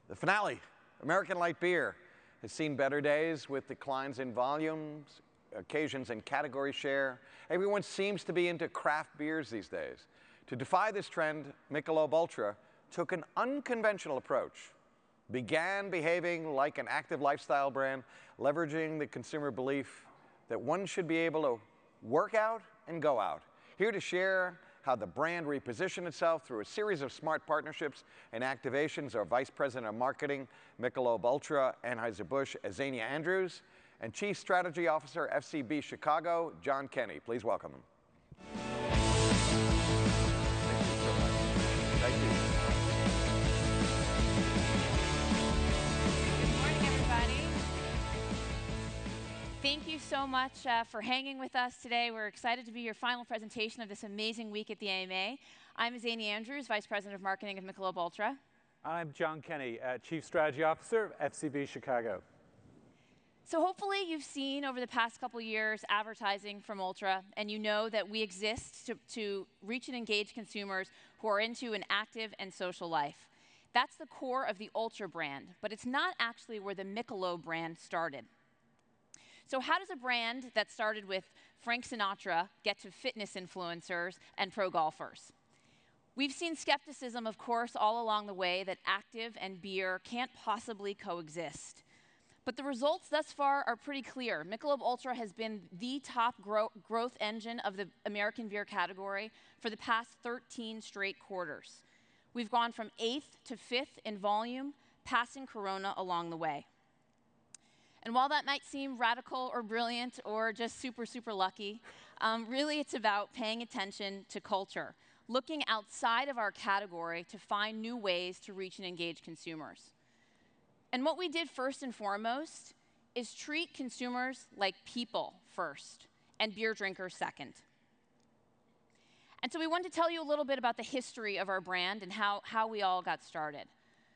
The finale, American Light Beer, has seen better days with declines in volumes, occasions in category share. Everyone seems to be into craft beers these days. To defy this trend, Michelob Ultra took an unconventional approach, began behaving like an active lifestyle brand, leveraging the consumer belief that one should be able to work out and go out. Here to share how the brand repositioned itself through a series of smart partnerships and activations are Vice President of Marketing, Michelob Ultra, Anheuser-Busch, Azania Andrews, and Chief Strategy Officer, FCB Chicago, John Kenny. Please welcome him. Thank you. Good morning, everybody. Thank you so much for hanging with us today. We're excited to be your final presentation of this amazing week at the AMA. I'm Azania Andrews, Vice President of Marketing of Michelob Ultra. I'm John Kenny, Chief Strategy Officer, FCB Chicago. So hopefully you've seen over the past couple years advertising from Ultra, and you know that we exist to reach and engage consumers who are into an active and social life. That's the core of the Ultra brand, but it's not actually where the Michelob brand started. So how does a brand that started with Frank Sinatra get to fitness influencers and pro golfers? We've seen skepticism, of course, all along the way that active and beer can't possibly coexist. But the results thus far are pretty clear. Michelob Ultra has been the top growth engine of the American beer category for the past 13 straight quarters. We've gone from 8th to 5th in volume, passing Corona along the way. And while that might seem radical or brilliant or just super, super lucky, really it's about paying attention to culture, looking outside of our category to find new ways to reach and engage consumers. And what we did first and foremost is treat consumers like people first and beer drinkers second. And so we wanted to tell you a little bit about the history of our brand and how we all got started.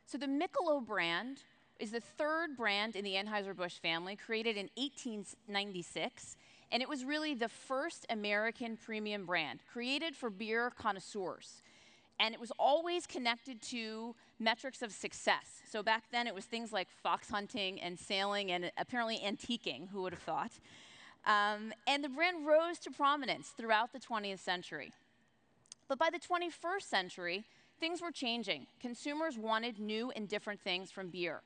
So the Michelob brand is the third brand in the Anheuser-Busch family, created in 1896, and it was really the first American premium brand, created for beer connoisseurs. And it was always connected to metrics of success. So back then it was things like fox hunting and sailing and apparently antiquing, who would have thought? And the brand rose to prominence throughout the 20th century. But by the 21st century, things were changing. Consumers wanted new and different things from beer.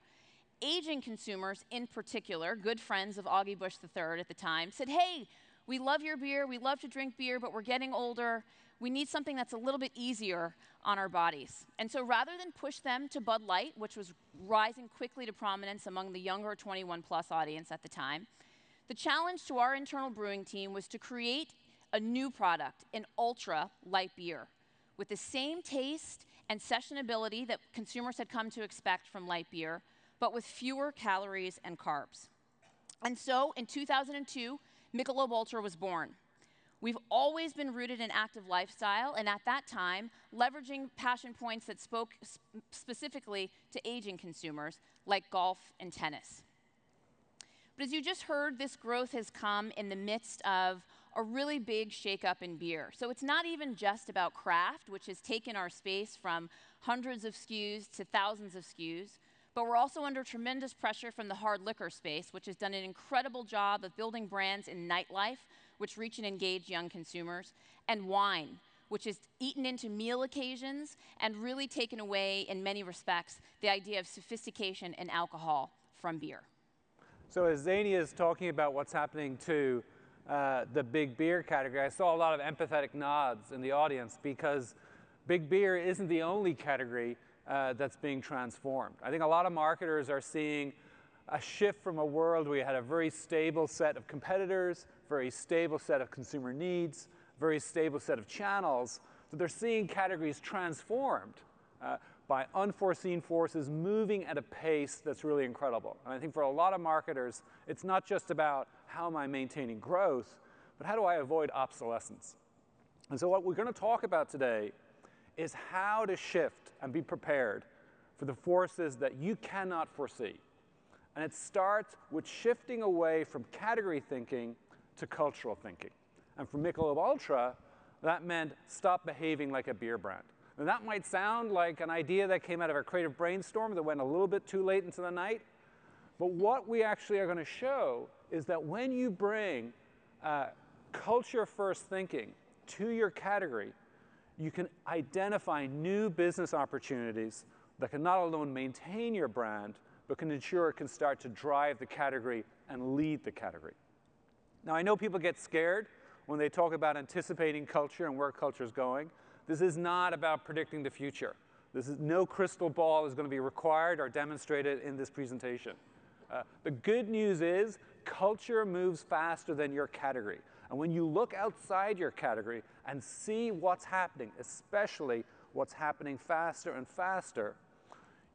Aging consumers, in particular, good friends of Augie Busch III at the time, said, hey, we love your beer, we love to drink beer, but we're getting older. We need something that's a little bit easier on our bodies. And so rather than push them to Bud Light, which was rising quickly to prominence among the younger 21+ audience at the time, the challenge to our internal brewing team was to create a new product, an ultra light beer, with the same taste and sessionability that consumers had come to expect from light beer, but with fewer calories and carbs. And so in 2002, Michelob Ultra was born. We've always been rooted in active lifestyle, and at that time, leveraging passion points that spoke specifically to aging consumers, like golf and tennis. But as you just heard, this growth has come in the midst of a really big shakeup in beer. So it's not even just about craft, which has taken our space from hundreds of SKUs to thousands of SKUs, but we're also under tremendous pressure from the hard liquor space, which has done an incredible job of building brands in nightlife, which reach and engage young consumers, and wine, which has eaten into meal occasions and really taken away, in many respects, the idea of sophistication and alcohol from beer. So as Zania is talking about what's happening to the big beer category, I saw a lot of empathetic nods in the audience because big beer isn't the only category that's being transformed. I think a lot of marketers are seeing a shift from a world where you had a very stable set of competitors, very stable set of consumer needs, very stable set of channels, that they're seeing categories transformed by unforeseen forces moving at a pace that's really incredible. And I think for a lot of marketers, it's not just about how am I maintaining growth, but how do I avoid obsolescence? And so what we're going to talk about today is how to shift and be prepared for the forces that you cannot foresee. And it starts with shifting away from category thinking to cultural thinking. And for Michelob Ultra, that meant stop behaving like a beer brand. Now, that might sound like an idea that came out of a creative brainstorm that went a little bit too late into the night. But what we actually are going to show is that when you bring culture-first thinking to your category, you can identify new business opportunities that can not alone maintain your brand, but can ensure it can start to drive the category and lead the category. Now, I know people get scared when they talk about anticipating culture and where culture is going. This is not about predicting the future. No crystal ball is going to be required or demonstrated in this presentation. The good news is culture moves faster than your category. And when you look outside your category and see what's happening, especially what's happening faster and faster,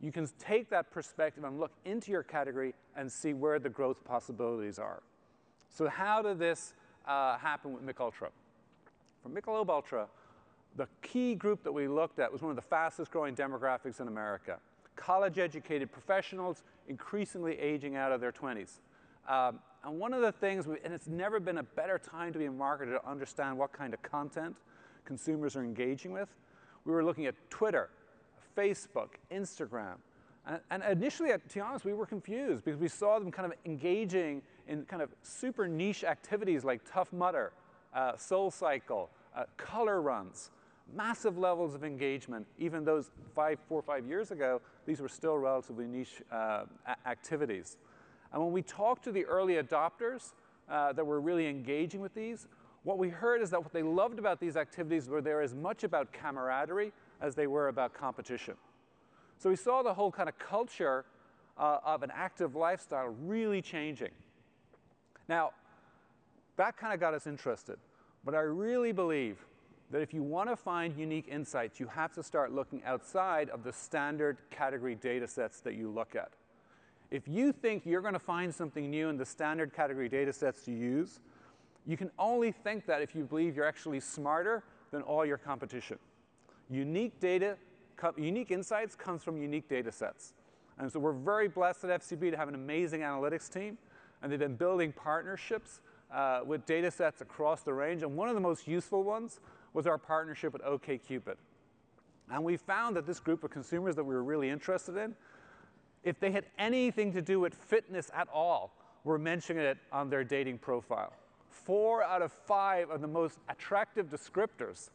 you can take that perspective and look into your category and see where the growth possibilities are. So how did this happen with Michelob Ultra? For Michelob Ultra, the key group that we looked at was one of the fastest growing demographics in America. College-educated professionals increasingly aging out of their 20s. And one of the things, and it's never been a better time to be a marketer to understand what kind of content consumers are engaging with. We were looking at Twitter, Facebook, Instagram. And initially, to be honest, we were confused because we saw them kind of engaging in kind of super niche activities like Tough Mudder, Soul Cycle, color runs, massive levels of engagement. Even those 4 or 5 years ago, these were still relatively niche activities. And when we talked to the early adopters that were really engaging with these, what we heard is that what they loved about these activities were they were as much about camaraderie as they were about competition. So we saw the whole kind of culture of an active lifestyle really changing. Now, that kind of got us interested. But I really believe that if you want to find unique insights, you have to start looking outside of the standard category data sets that you look at. If you think you're going to find something new in the standard category data sets you use, you can only think that if you believe you're actually smarter than all your competition. Unique insights comes from unique data sets. And so we're very blessed at FCB to have an amazing analytics team, and they've been building partnerships with data sets across the range. And one of the most useful ones was our partnership with OkCupid. And we found that this group of consumers that we were really interested in, if they had anything to do with fitness at all, were mentioning it on their dating profile. 4 out of 5 of the most attractive descriptors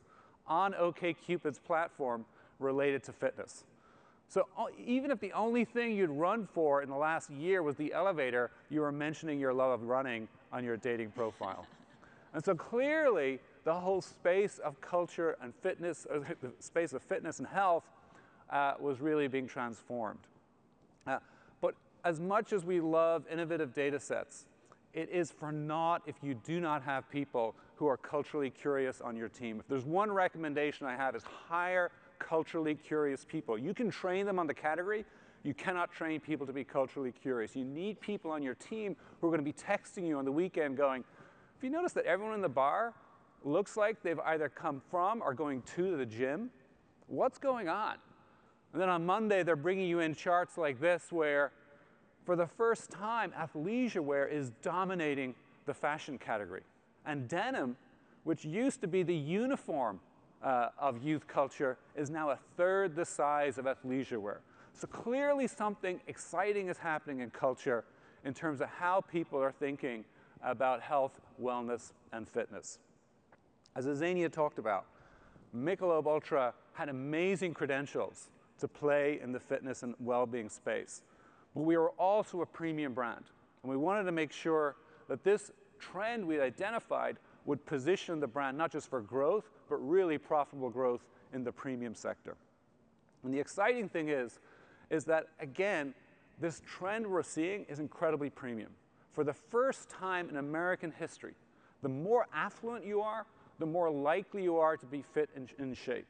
on OkCupid's platform related to fitness. So even if the only thing you'd run for in the last year was the elevator, you were mentioning your love of running on your dating profile. And so clearly, the whole space of culture and fitness, or the space of fitness and health, was really being transformed. But as much as we love innovative data sets, it is for naught if you do not have people who are culturally curious on your team. If there's one recommendation I have is hire culturally curious people. You can train them on the category. You cannot train people to be culturally curious. You need people on your team who are going to be texting you on the weekend going, if you notice that everyone in the bar looks like they've either come from or going to the gym, what's going on? And then on Monday, they're bringing you in charts like this where, for the first time, athleisure wear is dominating the fashion category. And denim, which used to be the uniform of youth culture, is now 1/3 the size of athleisure wear. So clearly something exciting is happening in culture in terms of how people are thinking about health, wellness, and fitness. As Azania talked about, Michelob Ultra had amazing credentials to play in the fitness and well-being space. But we were also a premium brand. And we wanted to make sure that this trend we identified would position the brand not just for growth, but really profitable growth in the premium sector. And the exciting thing is that, again, this trend we're seeing is incredibly premium. For the first time in American history, the more affluent you are, the more likely you are to be fit and in shape.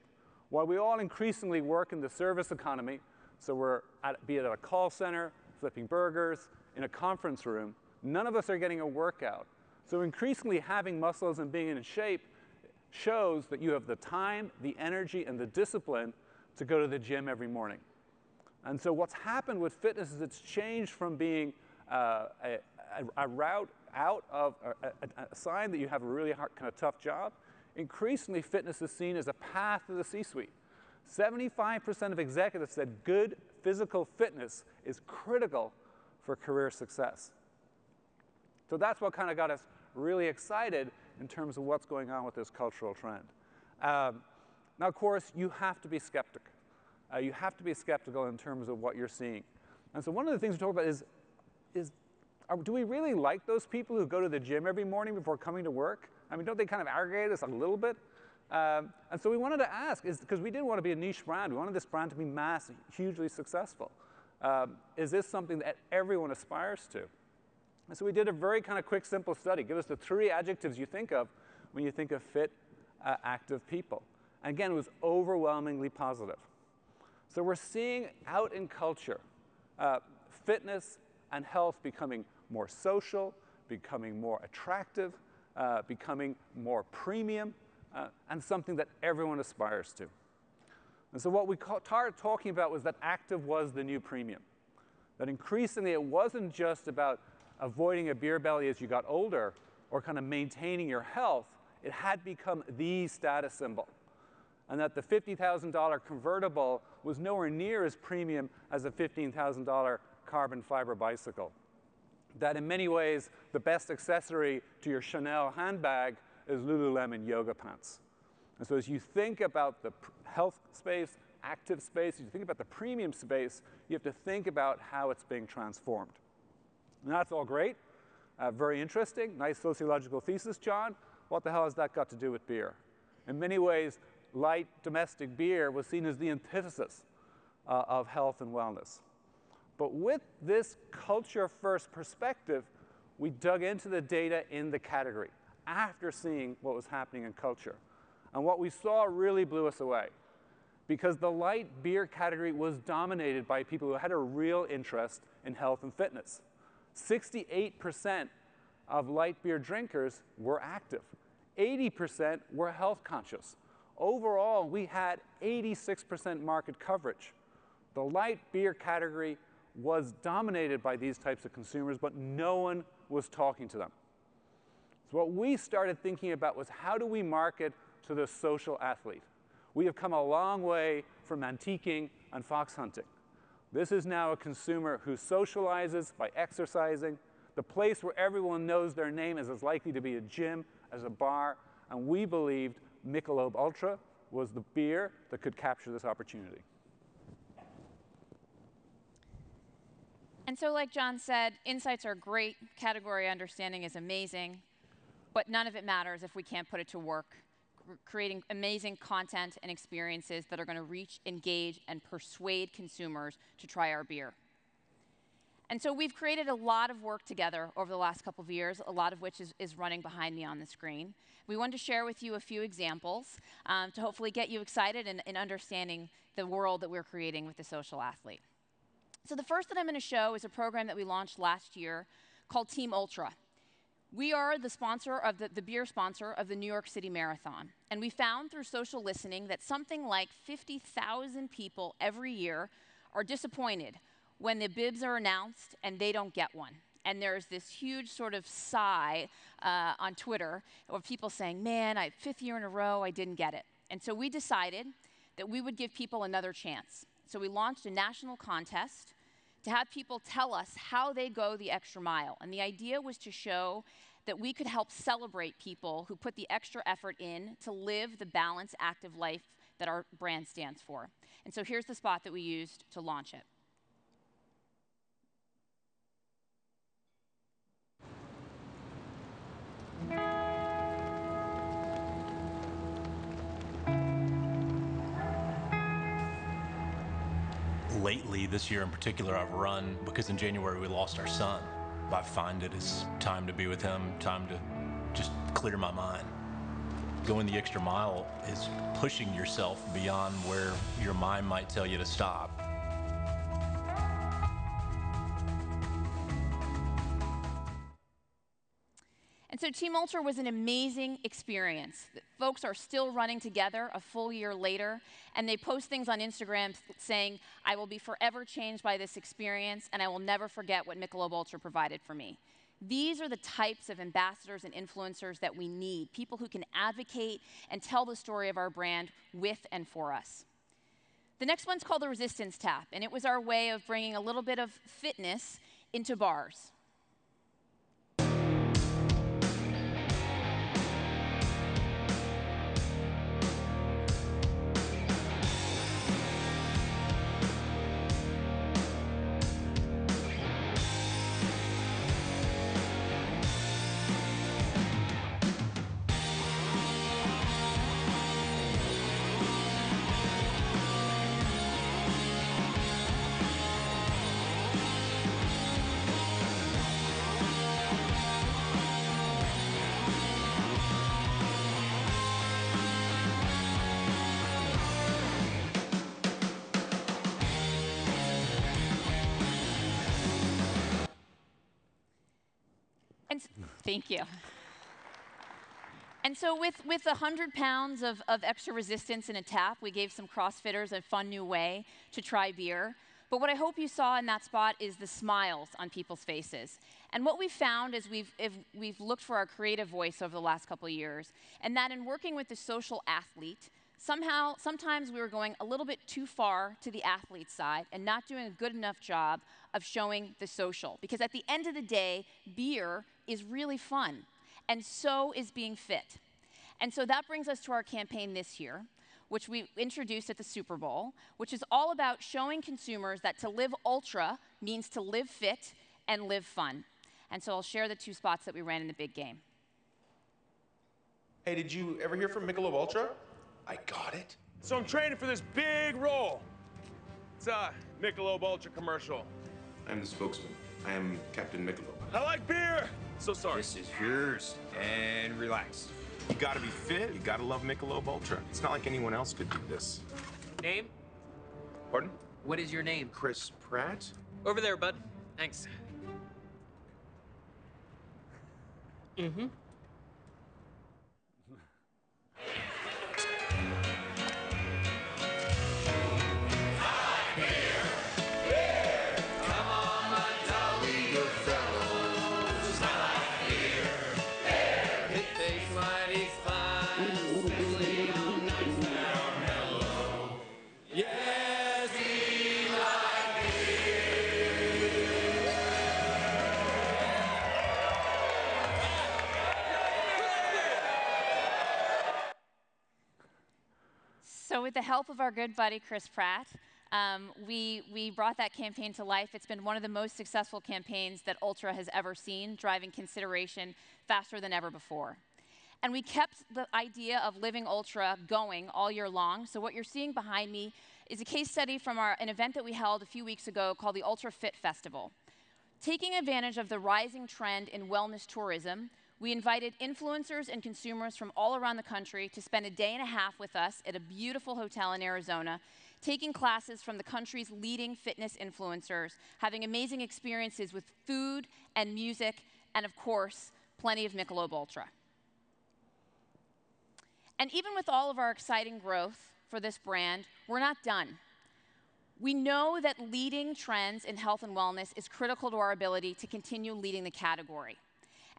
While we all increasingly work in the service economy, so we're be it at a call center, flipping burgers, in a conference room, none of us are getting a workout. So increasingly having muscles and being in shape shows that you have the time, the energy, and the discipline to go to the gym every morning. And so what's happened with fitness is it's changed from being a route out of a sign that you have a really hard, kind of tough job. Increasingly, fitness is seen as a path to the C-suite. 75% of executives said good physical fitness is critical for career success. So that's what kind of got us really excited in terms of what's going on with this cultural trend. Now, of course, you have to be skeptic. You have to be skeptical in terms of what you're seeing. And so one of the things we talk about is do we really like those people who go to the gym every morning before coming to work? I mean, don't they kind of aggravate us a little bit? And so we wanted to ask, because we didn't want to be a niche brand. We wanted this brand to be mass, hugely successful. Is this something that everyone aspires to? And so we did a very kind of quick, simple study. Give us the 3 adjectives you think of when you think of fit, active people. And again, it was overwhelmingly positive. So we're seeing out in culture fitness and health becoming more social, becoming more attractive, becoming more premium, and something that everyone aspires to. And so what we started talking about was that active was the new premium. That increasingly it wasn't just about avoiding a beer belly as you got older or kind of maintaining your health. It had become the status symbol. And that the $50,000 convertible was nowhere near as premium as a $15,000 carbon fiber bicycle. That in many ways, the best accessory to your Chanel handbag is Lululemon yoga pants. And so as you think about the health space, active space, as you think about the premium space, you have to think about how it's being transformed. And that's all great, very interesting, nice sociological thesis, John. What the hell has that got to do with beer? In many ways, light domestic beer was seen as the antithesis of health and wellness. But with this culture-first perspective, we dug into the data in the category after seeing what was happening in culture. And what we saw really blew us away, because the light beer category was dominated by people who had a real interest in health and fitness. 68% of light beer drinkers were active. 80% were health conscious. Overall, we had 86% market coverage. The light beer category was dominated by these types of consumers, but no one was talking to them. So what we started thinking about was, how do we market to the social athlete? We have come a long way from antiquing and fox hunting. This is now a consumer who socializes by exercising. The place where everyone knows their name is as likely to be a gym as a bar, and we believed Michelob Ultra was the beer that could capture this opportunity. And so like John said, insights are great, category understanding is amazing, but none of it matters if we can't put it to work, creating amazing content and experiences that are going to reach, engage, and persuade consumers to try our beer. And so we've created a lot of work together over the last couple of years, a lot of which is running behind me on the screen. We wanted to share with you a few examples to hopefully get you excited in understanding the world that we're creating with the social athlete. So the first that I'm going to show is a program that we launched last year called Team Ultra. We are the sponsor of the beer sponsor of the New York City Marathon. And we found through social listening that something like 50,000 people every year are disappointed when the bibs are announced and they don't get one. And there's this huge sort of sigh on Twitter of people saying, man, 5th year in a row, I didn't get it. And so we decided that we would give people another chance. So we launched a national contest to have people tell us how they go the extra mile. And the idea was to show that we could help celebrate people who put the extra effort in to live the balanced, active life that our brand stands for. And so here's the spot that we used to launch it. Lately, this year in particular, I've run because in January we lost our son. I find it is time to be with him, time to just clear my mind. Going the extra mile is pushing yourself beyond where your mind might tell you to stop. And so Team Ultra was an amazing experience. Folks are still running together a full year later, and they post things on Instagram saying, I will be forever changed by this experience, and I will never forget what Michelob Ultra provided for me. These are the types of ambassadors and influencers that we need, people who can advocate and tell the story of our brand with and for us. The next one's called the Resistance Tap, and it was our way of bringing a little bit of fitness into bars. And thank you. And so with 100 pounds of extra resistance in a tap, we gave some CrossFitters a fun new way to try beer. But what I hope you saw in that spot is the smiles on people's faces. And what we've found is we've looked for our creative voice over the last couple of years, and that in working with the social athlete, sometimes we were going a little bit too far to the athlete side and not doing a good enough job of showing the social. Because at the end of the day, beer is really fun, and so is being fit. And so that brings us to our campaign this year, which we introduced at the Super Bowl, which is all about showing consumers that to live ultra means to live fit and live fun. And so I'll share the 2 spots that we ran in the big game. Hey, did you ever hear from Michelob Ultra? I got it. So I'm training for this big role. It's a Michelob Ultra commercial. I'm the spokesman. I am Captain Michelob. I like beer! So sorry. This is yours. And relax. You gotta be fit. You gotta love Michelob Ultra. It's not like anyone else could do this. Name? Pardon? What is your name? Chris Pratt? Over there, bud. Thanks. Mm-hmm. So with the help of our good buddy, Chris Pratt, we brought that campaign to life. It's been one of the most successful campaigns that Ultra has ever seen, driving consideration faster than ever before. And we kept the idea of living Ultra going all year long. So what you're seeing behind me is a case study from an event that we held a few weeks ago called the Ultra Fit Festival. Taking advantage of the rising trend in wellness tourism, we invited influencers and consumers from all around the country to spend a day and a half with us at a beautiful hotel in Arizona, taking classes from the country's leading fitness influencers, having amazing experiences with food and music, and of course, plenty of Michelob Ultra. And even with all of our exciting growth for this brand, we're not done. We know that leading trends in health and wellness is critical to our ability to continue leading the category.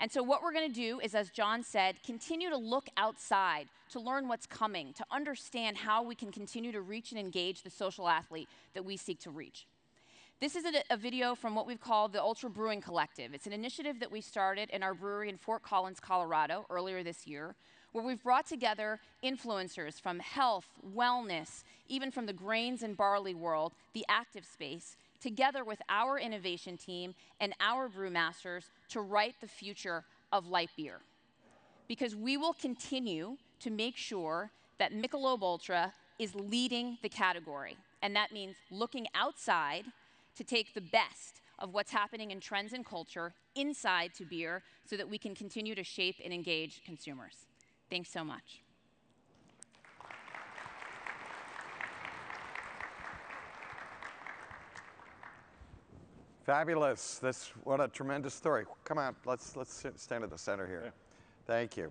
And so what we're going to do is, as John said, continue to look outside to learn what's coming, to understand how we can continue to reach and engage the social athlete that we seek to reach. This is a video from what we've called the Ultra Brewing Collective. It's an initiative that we started in our brewery in Fort Collins, Colorado, earlier this year, where we've brought together influencers from health, wellness, even from the grains and barley world, the active space, together with our innovation team and our brewmasters to write the future of light beer. Because we will continue to make sure that Michelob Ultra is leading the category. And that means looking outside to take the best of what's happening in trends and culture inside to beer so that we can continue to shape and engage consumers. Thanks so much. Fabulous. What a tremendous story. Come on, let's stand at the center here. Yeah. Thank you.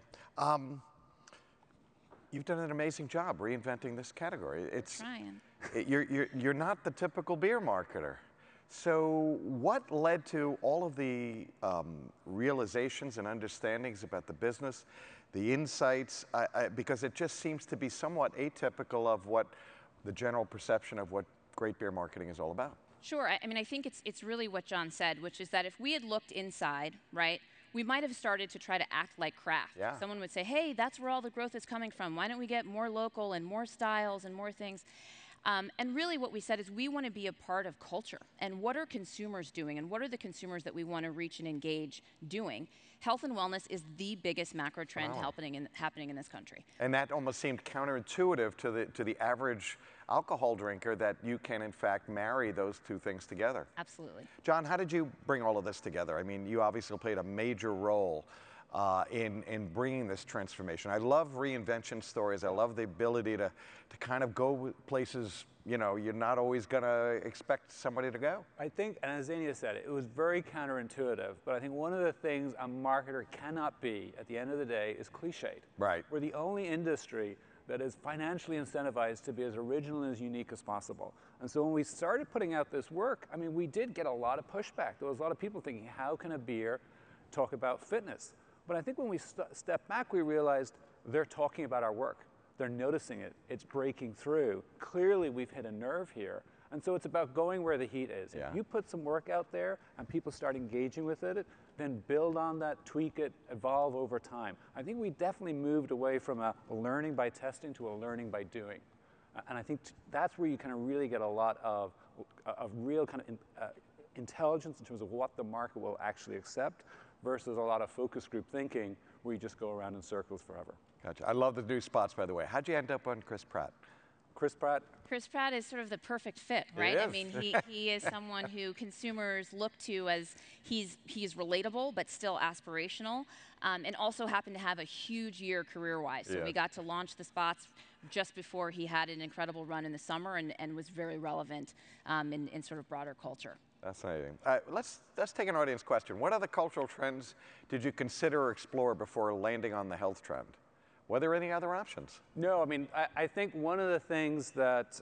You've done an amazing job reinventing this category. It's trying. You're not the typical beer marketer. So what led to all of the realizations and understandings about the business, the insights, because it just seems to be somewhat atypical of what the general perception of what great beer marketing is all about? Sure. I mean, I think it's really what John said, which is that if we had looked inside, right, we might have started to try to act like craft. Yeah. Someone would say, hey, that's where all the growth is coming from. Why don't we get more local and more styles and more things? And really what we said is we want to be a part of culture. And what are consumers doing? And what are the consumers that we want to reach and engage doing? Health and wellness is the biggest macro trend happening in this country. And that almost seemed counterintuitive to the average alcohol drinker, that you can in fact marry those two things together. Absolutely. John, how did you bring all of this together? I mean, you obviously played a major role in bringing this transformation. I love reinvention stories. I love the ability to kind of go places, you know, you're not always going to expect somebody to go. I think, and as Zania said, it was very counterintuitive, but I think one of the things a marketer cannot be at the end of the day is cliched. Right. We're the only industry that is financially incentivized to be as original and as unique as possible. And so when we started putting out this work, I mean, we did get a lot of pushback. There was a lot of people thinking, how can a beer talk about fitness? But I think when we stepped back, we realized they're talking about our work. They're noticing it. It's breaking through. Clearly, we've hit a nerve here. And so it's about going where the heat is. Yeah. If you put some work out there and people start engaging with it, then build on that, tweak it, evolve over time. I think we definitely moved away from a learning by testing to a learning by doing. And I think that's where you kind of really get a lot of real kind of intelligence in terms of what the market will actually accept, versus a lot of focus group thinking where you just go around in circles forever. Gotcha. I love the new spots, by the way. How'd you end up on Chris Pratt? Chris Pratt? Chris Pratt is sort of the perfect fit, right? I mean, he is someone who consumers look to as he's relatable but still aspirational, and also happened to have a huge year career-wise. So we got to launch the spots just before he had an incredible run in the summer and was very relevant in sort of broader culture. Fascinating. Let's take an audience question. What other cultural trends did you consider or explore before landing on the health trend? Were there any other options? No, I mean, I think one of the things that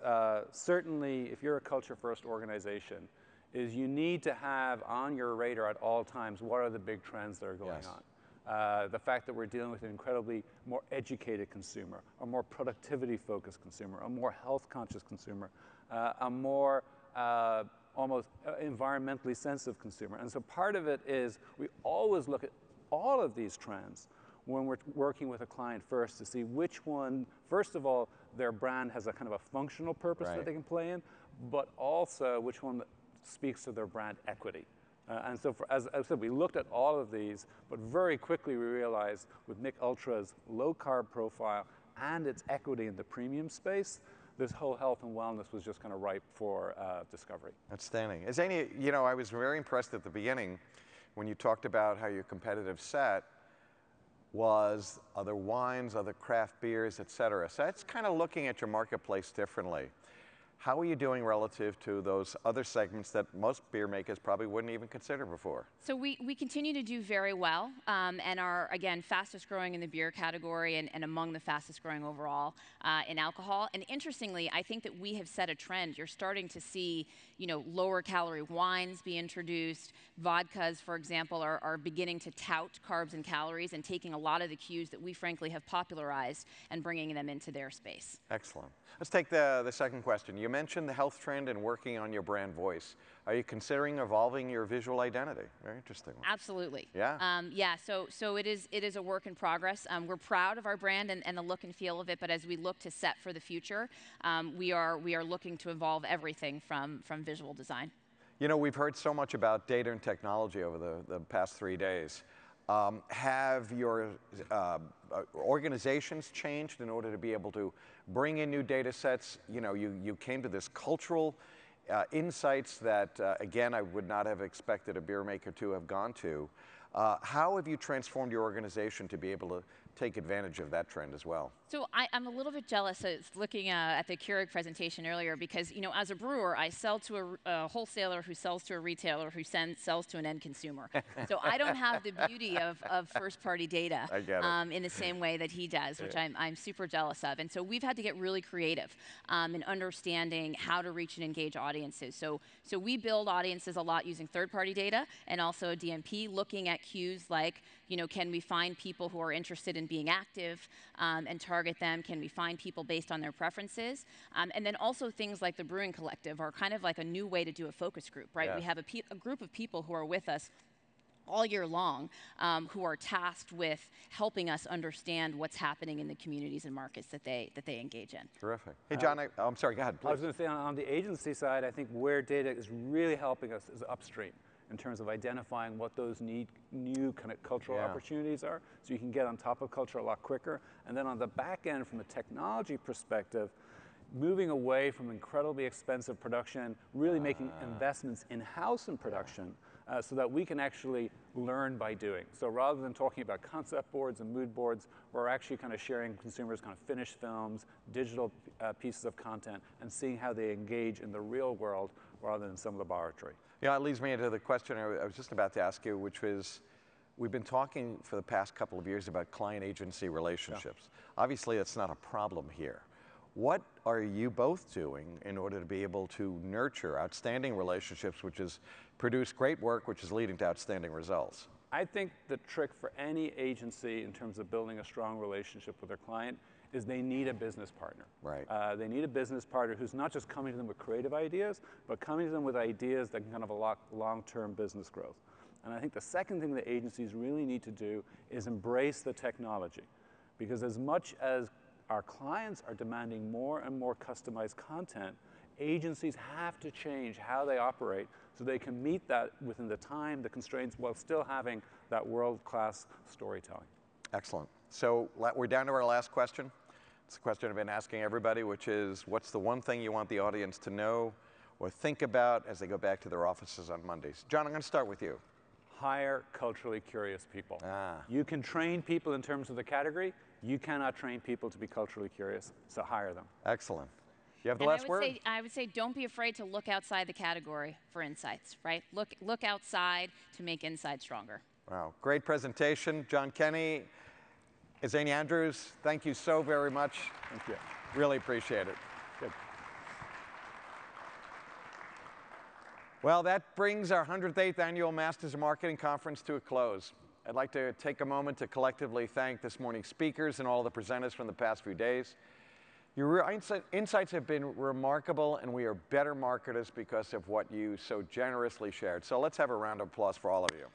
certainly, if you're a culture-first organization, is you need to have on your radar at all times what are the big trends that are going on. The fact that we're dealing with an incredibly more educated consumer, a more productivity-focused consumer, a more health-conscious consumer, a more almost environmentally sensitive consumer. And so part of it is we always look at all of these trends when we're working with a client first to see which one, first of all, their brand has a kind of a functional purpose that they can play in, but also which one speaks to their brand equity. And so as I said, we looked at all of these, but very quickly we realized with Mich Ultra's low carb profile and its equity in the premium space, this whole health and wellness was just kind of ripe for discovery. Outstanding. Zania, you know, I was very impressed at the beginning when you talked about how your competitive set was other wines, other craft beers, et cetera. So that's kind of looking at your marketplace differently. How are you doing relative to those other segments that most beer makers probably wouldn't even consider before? So we continue to do very well and are, again, fastest growing in the beer category and among the fastest growing overall in alcohol. And interestingly, I think that we have set a trend. You're starting to see, you know, lower calorie wines be introduced. Vodkas, for example, are beginning to tout carbs and calories and taking a lot of the cues that we frankly have popularized and bringing them into their space. Excellent. Let's take the second question. You mentioned the health trend and working on your brand voice. Are you considering evolving your visual identity? Very interesting one. Absolutely. Yeah. Yeah. So it is a work in progress. We're proud of our brand and the look and feel of it, but as we look to set for the future, we are looking to evolve everything from visual design. You know, we've heard so much about data and technology over the past 3 days. Have your organizations changed in order to be able to bring in new data sets? You know, you came to this cultural insights that, again, I would not have expected a beer maker to have gone to. How have you transformed your organization to be able to take advantage of that trend as well? So I'm a little bit jealous of looking at the Keurig presentation earlier because, you know, as a brewer, I sell to a wholesaler who sells to a retailer who sells to an end consumer. So I don't have the beauty of first-party data in the same way that he does, which I'm super jealous of. And so we've had to get really creative in understanding how to reach and engage audiences. So we build audiences a lot using third-party data and also DMP, looking at cues like, you know, can we find people who are interested in in being active and target them? Can we find people based on their preferences? And then also things like the Brewing Collective are kind of like a new way to do a focus group, right? Yes. We have a group of people who are with us all year long, who are tasked with helping us understand what's happening in the communities and markets that they engage in. Terrific. Hey, John, I'm sorry, go ahead, please. I was going to say on the agency side, I think where data is really helping us is upstream in terms of identifying what those new kind of cultural opportunities are, so you can get on top of culture a lot quicker. And then on the back end, from a technology perspective, moving away from incredibly expensive production, really making investments in-house in production, so that we can actually learn by doing. So rather than talking about concept boards and mood boards, we're actually kind of sharing consumers kind of finished films, digital pieces of content, and seeing how they engage in the real world rather than some laboratory. Yeah, it leads me into the question I was just about to ask you, which was, we've been talking for the past couple of years about client-agency relationships. Obviously, that's not a problem here. What are you both doing in order to be able to nurture outstanding relationships, which is produce great work, which is leading to outstanding results? I think the trick for any agency in terms of building a strong relationship with their client is they need a business partner. Right. They need a business partner who's not just coming to them with creative ideas, but coming to them with ideas that can kind of unlock long-term business growth. And I think the second thing that agencies really need to do is embrace the technology. Because as much as our clients are demanding more and more customized content, agencies have to change how they operate so they can meet that within the time, the constraints, while still having that world-class storytelling. Excellent. So we're down to our last question. It's a question I've been asking everybody, which is, what's the one thing you want the audience to know or think about as they go back to their offices on Mondays? John, I'm going to start with you. Hire culturally curious people. You can train people in terms of the category. You cannot train people to be culturally curious, so hire them. Excellent. You have the last word? I would say don't be afraid to look outside the category for insights, right? Look outside to make inside stronger. Wow, great presentation. John Kenny, Zany Andrews, thank you so very much. Thank you. Really appreciate it. Good. Well, that brings our 108th Annual Masters of Marketing Conference to a close. I'd like to take a moment to collectively thank this morning's speakers and all the presenters from the past few days. Your insights have been remarkable, and we are better marketers because of what you so generously shared. So let's have a round of applause for all of you.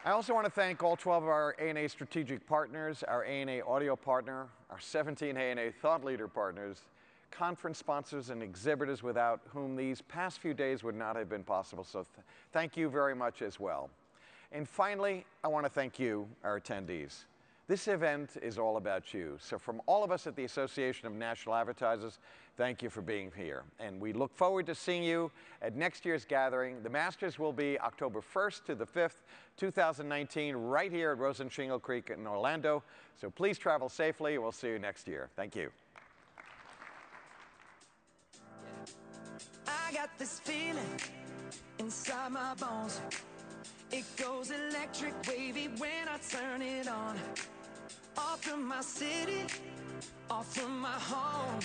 I also want to thank all 12 of our ANA strategic partners, our ANA audio partner, our 17 ANA thought leader partners, conference sponsors and exhibitors without whom these past few days would not have been possible. So thank you very much as well. And finally, I want to thank you, our attendees. This event is all about you. So from all of us at the Association of National Advertisers, thank you for being here. And we look forward to seeing you at next year's gathering. The Masters will be October 1st to the 5th, 2019, right here at Rosenshingle Creek in Orlando. So please travel safely, and we'll see you next year. Thank you. I got this feeling inside my bones. It goes electric wavy when I turn it on. Off from my city, off from my home.